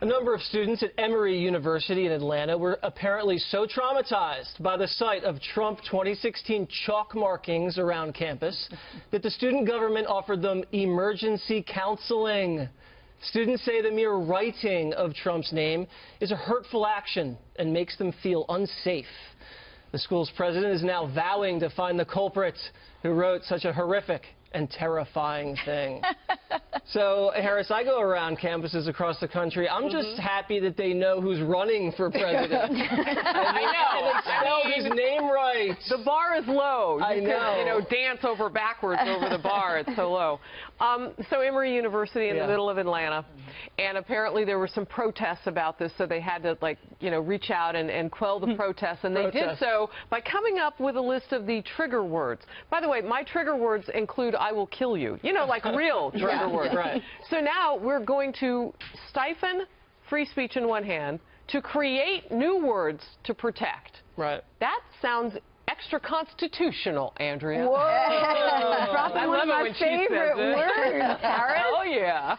A number of students at Emory University in Atlanta were apparently so traumatized by the sight of Trump 2016 chalk markings around campus that the student government offered them emergency counseling. Students say the mere writing of Trump's name is a hurtful action and makes them feel unsafe. The school's president is now vowing to find the culprit who wrote such a horrific and terrifying thing. So, Harris, I go around campuses across the country. I'm just happy that they know who's running for president. I know. And they spelled his name right. The bar is low. I know. You know, dance backwards over the bar. It's so low. So Emory University in the middle of Atlanta, and apparently there were some protests about this, so they had to, like, reach out and quell the protests, and they did so by coming up with a list of the trigger words. By the way, my trigger words include "I will kill you." Like real trigger words. Right. So now we're going to stifle free speech in one hand to create new words to protect. Right. That sounds extra constitutional, Andrea. Whoa! I One love of it my when she favorite says it. words, Harris. Oh, yeah.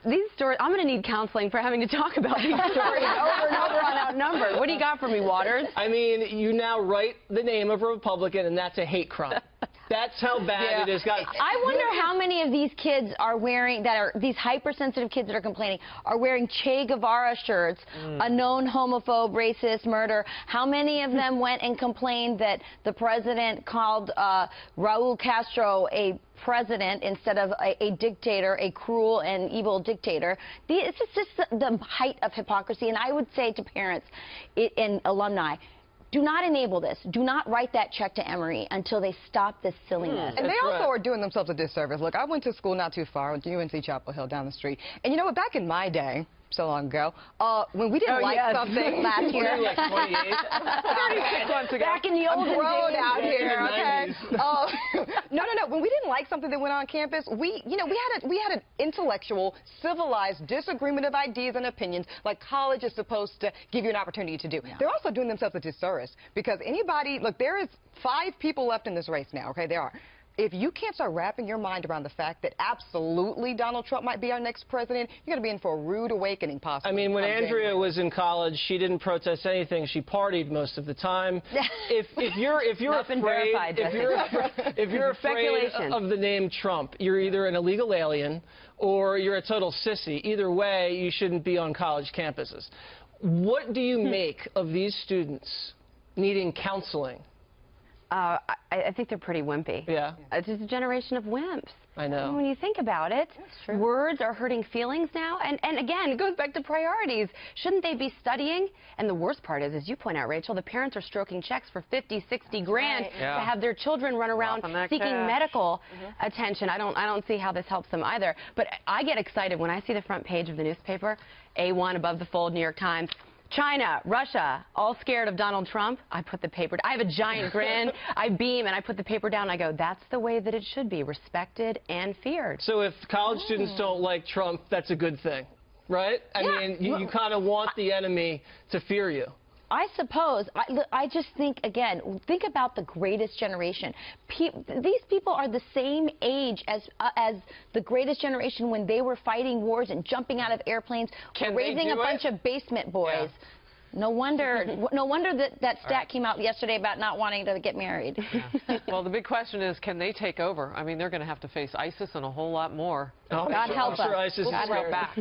These stories, I'm going to need counseling for having to talk about these stories over and over on Outnumbered. What do you got for me, Waters? I mean, you now write the name of a Republican, and that's a hate crime. That's how bad it is. I wonder how many of these kids are wearing, these hypersensitive kids that are complaining, are wearing Che Guevara shirts, a known homophobe, racist, murderer. How many of them went and complained that the president called Raul Castro a president instead of a dictator, a cruel and evil dictator? It's just the height of hypocrisy. And I would say to parents and alumni, do not enable this. Do not write that check to Emory until they stop this silliness. And they also are doing themselves a disservice. Look, I went to school not too far, went to UNC Chapel Hill down the street. And you know what, back in my day, so long ago, when we didn't like something last year. Like 28? 36 months ago. Back in the old days. out here, okay? No. When we didn't like something that went on campus, we had an intellectual, civilized disagreement of ideas and opinions like college is supposed to give you an opportunity to do. Yeah. They're also doing themselves a disservice because anybody, look, there is 5 people left in this race now, okay? There are. If you can't start wrapping your mind around the fact that absolutely Donald Trump might be our next president, you're going to be in for a rude awakening, possibly. I mean, when Andrea was in college, she didn't protest anything. She partied most of the time. If you're afraid of the name Trump, you're either an illegal alien or you're a total sissy. Either way, you shouldn't be on college campuses. What do you make of these students needing counseling? I think they're pretty wimpy. Yeah. It's just a generation of wimps. I know. When you think about it, words are hurting feelings now. And again, it goes back to priorities. Shouldn't they be studying? And the worst part is, as you point out, Rachel, the parents are stroking checks for 50, 60 grand to have their children run around seeking medical attention. I don't see how this helps them either. But I get excited when I see the front page of the newspaper, A1 above the fold, New York Times. China, Russia, all scared of Donald Trump. I put the paper, I have a giant grin, I beam, and I put the paper down, and I go, that's the way that it should be, respected and feared. So if college students don't like Trump, that's a good thing, right? I mean, you kind of want the enemy to fear you. I suppose. I just think, again, think about the greatest generation. These people are the same age as the greatest generation when they were fighting wars and jumping out of airplanes, raising a bunch of basement boys. Yeah. No wonder that stat came out yesterday about not wanting to get married. Yeah. Well, the big question is, can they take over? I mean, they're going to have to face ISIS and a whole lot more. God help us. I'm sure ISIS is right back.